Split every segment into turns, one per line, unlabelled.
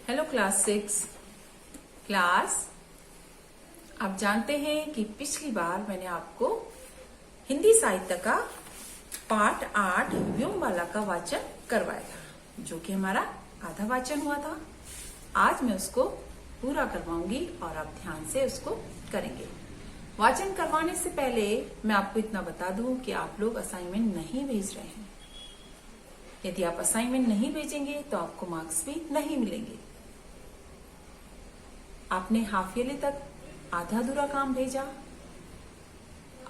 Hello class 6 class. आप जानते हैं कि पिछली बार मैंने आपको हिंदी साहित्य का पाठ 8 व्योममाला का वाचन करवाया था, जो कि हमारा आधा वाचन हुआ था। आज मैं उसको पूरा करवाऊंगी और आप ध्यान से उसको करेंगे। वाचन करवाने से पहले मैं आपको इतना बता दूं कि आप लोग असाइनमेंट नहीं भेज रहे हैं। यदि आप असाइनमेंट नहीं भेजेंगे तो आपको मार्क्स भी नहीं मिलेंगे। आपने हाफ ईयरली तक आधा अधूरा काम भेजा,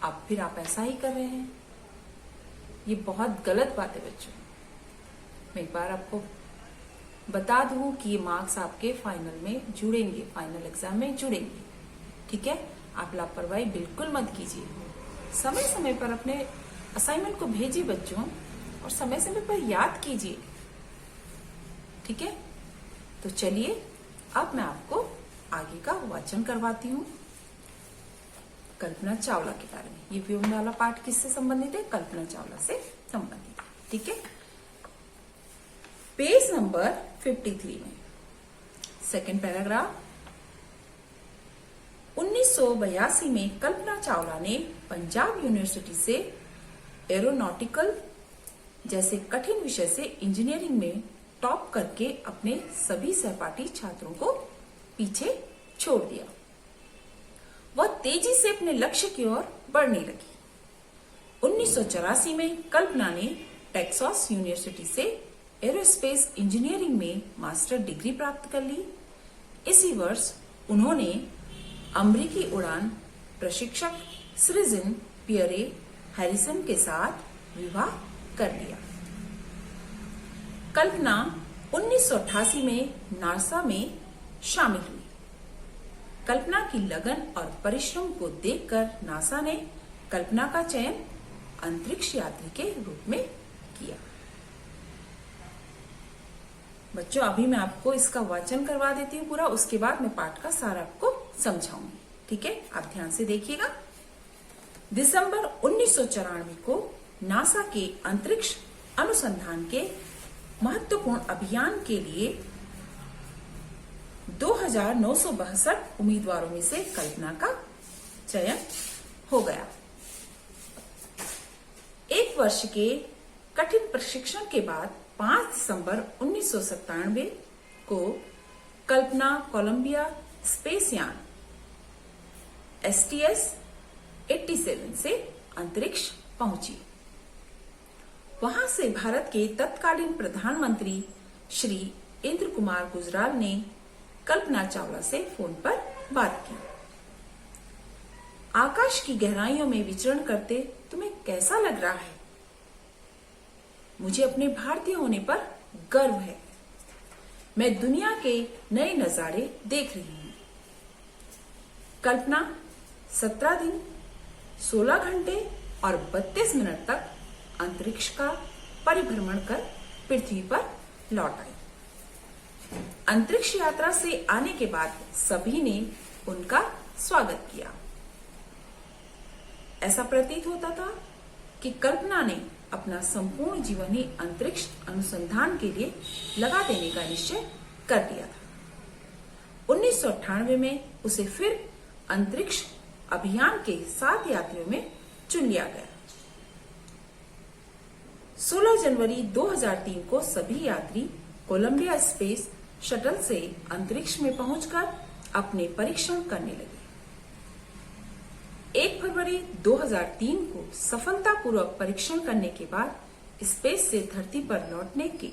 अब फिर आप ऐसा ही कर रहे हैं। ये बहुत गलत बात है बच्चों। मैं एक बार आपको बता दूं कि ये मार्क्स आपके फाइनल में जुड़ेंगे, फाइनल एग्जाम में जुड़ेंगे। ठीक है, आप लापरवाही बिल्कुल मत कीजिए। समय समय पर अपने असाइनमेंट को भेजिए बच्चों, और समय समय पर याद कीजिए। ठीक है, तो चलिए अब मैं आपको आगे का वाचन करवाती हूँ कल्पना चावला के बारे में। ये व्योममाला पाठ किससे संबंधित है? कल्पना चावला से संबंधित है। ठीक है, पेज नंबर 53 में सेकंड पैराग्राफ। 1982 में कल्पना चावला ने पंजाब यूनिवर्सिटी से एरोनॉटिकल जैसे कठिन विषय से इंजीनियरिंग में टॉप करके अपने सभी सहपाठी छात्रों को पीछे छोड़ दिया। वह तेजी से अपने लक्ष्य की ओर बढ़ने लगी। 1984 में कल्पना ने टेक्सास यूनिवर्सिटी से एरोस्पेस इंजीनियरिंग में मास्टर डिग्री प्राप्त कर ली। इसी वर्ष उन्होंने अमेरिकी उड़ान प्रशिक्षक सृजन पियरे हैरिसन के साथ विवाह कर लिया। कल्पना 1988 में नासा में शामिल हुई। कल्पना की लगन और परिश्रम को देखकर नासा ने कल्पना का चयन अंतरिक्ष यात्री के रूप में किया। बच्चों, अभी मैं आपको इसका वाचन करवा देती हूँ पूरा, उसके बाद मैं पाठ का सारा आपको समझाऊंगी। ठीक है, आप ध्यान से देखिएगा। दिसंबर 1994 को नासा के अंतरिक्ष अनुसंधान के महत्वपूर्ण अभियान के लिए 2962 उम्मीदवारों में से कल्पना का चयन हो गया। एक वर्ष के कठिन प्रशिक्षण के बाद 5 दिसंबर 1997 को कल्पना कोलंबिया स्पेस यान STS-87 से अंतरिक्ष पहुंची। वहां से भारत के तत्कालीन प्रधानमंत्री श्री इंद्र कुमार गुजराल ने कल्पना चावला से फोन पर बात की। आकाश की गहराइयों में विचरण करते तुम्हें कैसा लग रहा है? मुझे अपने भारतीय होने पर गर्व है। मैं दुनिया के नए नजारे देख रही हूं। कल्पना 17 दिन 16 घंटे और 32 मिनट तक अंतरिक्ष का परिभ्रमण कर पृथ्वी पर लौट आई। अंतरिक्ष यात्रा से आने के बाद सभी ने उनका स्वागत किया। ऐसा प्रतीत होता था कि कल्पना ने अपना संपूर्ण जीवन ही अंतरिक्ष अनुसंधान के लिए लगा देने का निश्चय कर लिया था। 1998 में उसे फिर अंतरिक्ष अभियान के 7 यात्रियों में चुन लिया गया। 16 जनवरी 2003 को सभी यात्री कोलंबिया स्पेस शटल से अंतरिक्ष में पहुंचकर अपने परीक्षण करने लगे। 1 फरवरी 2003 को सफलतापूर्वक परीक्षण करने के बाद स्पेस से धरती पर लौटने के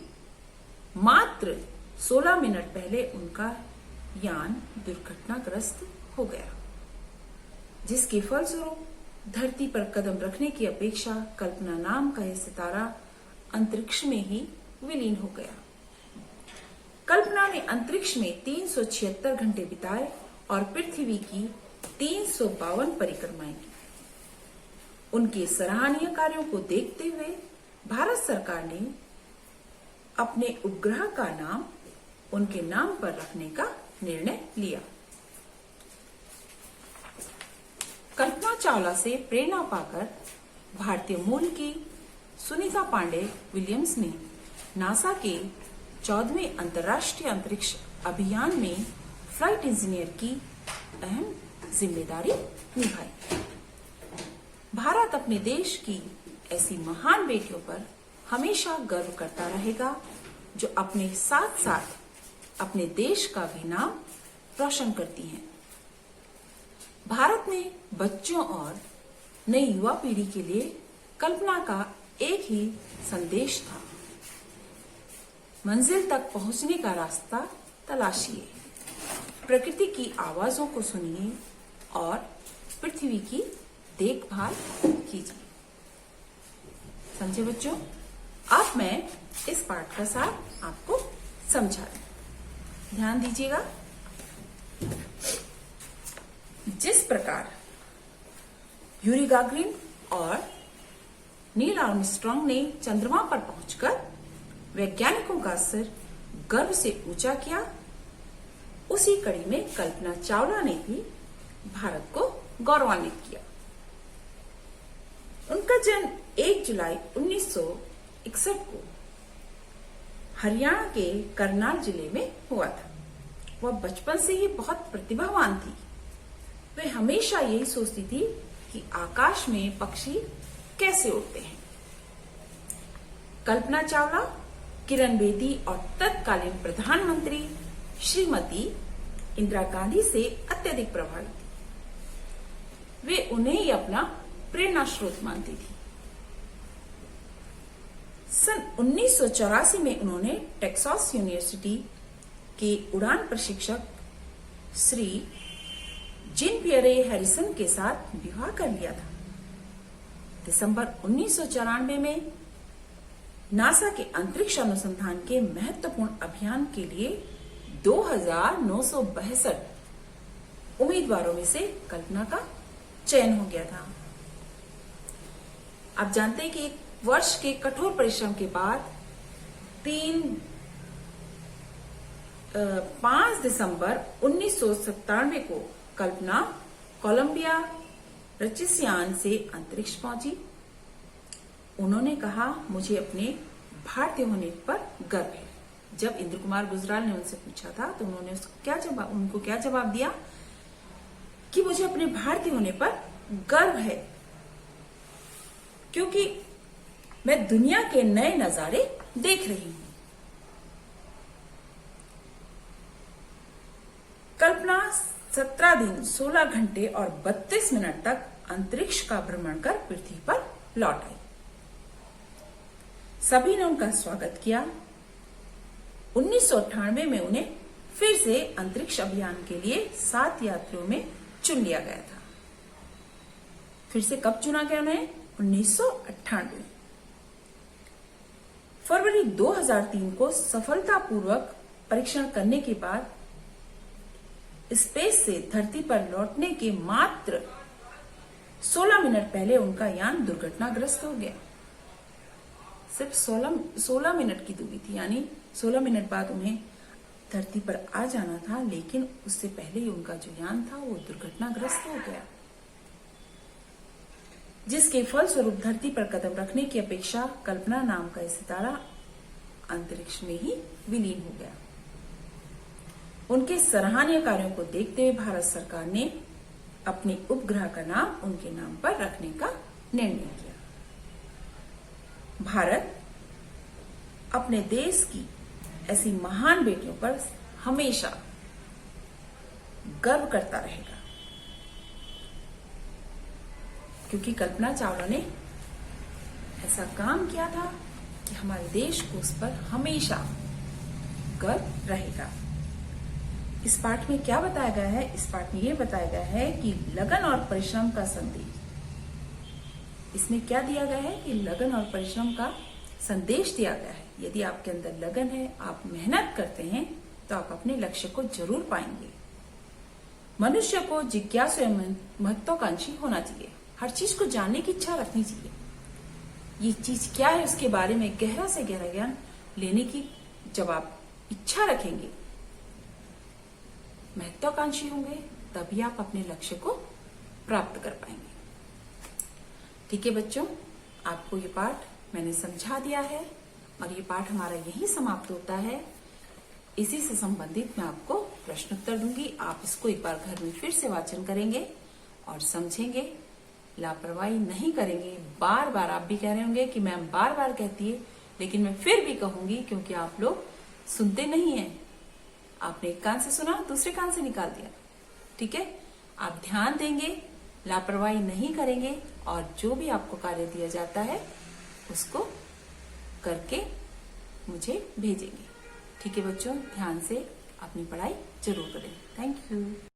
मात्र 16 मिनट पहले उनका यान दुर्घटनाग्रस्त हो गया, जिसके फलस्वरूप धरती पर कदम रखने की अपेक्षा कल्पना नाम का यह सितारा अंतरिक्ष में ही विलीन हो गया। कल्पना ने अंतरिक्ष में 376 घंटे बिताए और पृथ्वी की 352 परिक्रमाएं की। उनके सराहनीय कार्यों को देखते हुए भारत सरकार ने अपने उपग्रह का नाम उनके नाम पर रखने का निर्णय लिया। कल्पना चावला से प्रेरणा पाकर भारतीय मूल की सुनीता पांडे विलियम्स ने नासा के 14वें अंतर्राष्ट्रीय अंतरिक्ष अभियान में फ्लाइट इंजीनियर की अहम जिम्मेदारी निभाई। भारत अपने देश की ऐसी महान बेटियों पर हमेशा गर्व करता रहेगा जो अपने साथ साथ अपने देश का भी नाम रोशन करती हैं। भारत में बच्चों और नई युवा पीढ़ी के लिए कल्पना का एक ही संदेश था, मंजिल तक पहुंचने का रास्ता तलाशिए, प्रकृति की आवाजों को सुनिए और पृथ्वी की देखभाल कीजिए। समझे बच्चों? अब मैं इस पाठ का सार आपको समझा दूं। ध्यान दीजिएगा। जिस प्रकार यूरी गागरिन और नील आर्मस्ट्रांग ने चंद्रमा पर पहुंचकर वैज्ञानिकों का सिर गर्व से ऊंचा किया, उसी कड़ी में कल्पना चावला ने भी भारत को गौरवान्वित किया। उनका जन्म 1 जुलाई 1961 को हरियाणा के करनाल जिले में हुआ था। वह बचपन से ही बहुत प्रतिभावान थी। वे हमेशा यही सोचती थी कि आकाश में पक्षी कैसे उड़ते हैं। कल्पना चावला किरण बेदी और तत्कालीन प्रधानमंत्री श्रीमती इंदिरा गांधी से अत्यधिक प्रभावित थी। वे उन्हें ही अपना प्रेरणा स्रोत मानती थी। सन 1984 में उन्होंने टेक्सास यूनिवर्सिटी के उड़ान प्रशिक्षक श्री जीन पियरे हैरिसन के साथ विवाह कर लिया था। दिसंबर 1994 में नासा के अंतरिक्ष अनुसंधान के महत्वपूर्ण अभियान के लिए 2962 उम्मीदवारों में से कल्पना का चयन हो गया था। आप जानते हैं कि 1 वर्ष के कठोर परिश्रम के बाद 5 दिसंबर 1997 को कल्पना कोलंबिया रचिसयान से अंतरिक्ष पहुंची। उन्होंने कहा, मुझे अपने भारतीय होने पर गर्व है। जब इंद्र कुमार गुजराल ने उनसे पूछा था तो उन्होंने उनको क्या जवाब दिया कि मुझे अपने भारतीय होने पर गर्व है, क्योंकि मैं दुनिया के नए नजारे देख रही हूं। कल्पना 17 दिन 16 घंटे और 32 मिनट तक अंतरिक्ष का भ्रमण कर पृथ्वी पर लौट आई। सभी ने उनका स्वागत किया। 1998 में उन्हें फिर से अंतरिक्ष अभियान के लिए 7 यात्रियों में चुन लिया गया था। फिर से कब चुना गया उन्हें? 1998। फरवरी 2003 को सफलतापूर्वक परीक्षण करने के बाद स्पेस से धरती पर लौटने के मात्र 16 मिनट पहले उनका यान दुर्घटनाग्रस्त हो गया। सिर्फ 16 मिनट की दूरी थी, यानी 16 मिनट बाद उन्हें धरती पर आ जाना था, लेकिन उससे पहले ही उनका जो यान था वो दुर्घटनाग्रस्त हो गया, जिसके फलस्वरूप धरती पर कदम रखने की अपेक्षा कल्पना नाम का सितारा अंतरिक्ष में ही विलीन हो गया। उनके सराहनीय कार्यों को देखते हुए भारत सरकार ने अपने उपग्रह का नाम उनके नाम पर रखने का निर्णय किया। भारत अपने देश की ऐसी महान बेटियों पर हमेशा गर्व करता रहेगा, क्योंकि कल्पना चावला ने ऐसा काम किया था कि हमारे देश को उस पर हमेशा गर्व रहेगा। इस पाठ में क्या बताया गया है? इस पाठ में यह बताया गया है कि लगन और परिश्रम का संदेश। इसमें क्या दिया गया है कि लगन और परिश्रम का संदेश दिया गया है। यदि आपके अंदर लगन है, आप मेहनत करते हैं, तो आप अपने लक्ष्य को जरूर पाएंगे। मनुष्य को जिज्ञासु एवं महत्वाकांक्षी होना चाहिए। हर चीज को जानने की इच्छा रखनी चाहिए। ये चीज क्या है उसके बारे में गहरा से गहरा ज्ञान लेने की जब आप इच्छा रखेंगे, महत्वाकांक्षी होंगे, तभी आप अपने लक्ष्य को प्राप्त कर पाएंगे। ठीक है बच्चों, आपको ये पाठ मैंने समझा दिया है और ये पाठ हमारा यहीं समाप्त होता है। इसी से संबंधित मैं आपको प्रश्न उत्तर दूंगी। आप इसको एक बार घर में फिर से वाचन करेंगे और समझेंगे, लापरवाही नहीं करेंगे। बार बार आप भी कह रहे होंगे कि मैम बार बार कहती है, लेकिन मैं फिर भी कहूंगी क्योंकि आप लोग सुनते नहीं हैं। आपने एक कान से सुना, दूसरे कान से निकाल दिया। ठीक है, आप ध्यान देंगे, लापरवाही नहीं करेंगे और जो भी आपको कार्य दिया जाता है उसको करके मुझे भेजेंगे। ठीक है बच्चों, ध्यान से अपनी पढ़ाई जरूर करें। Thank you.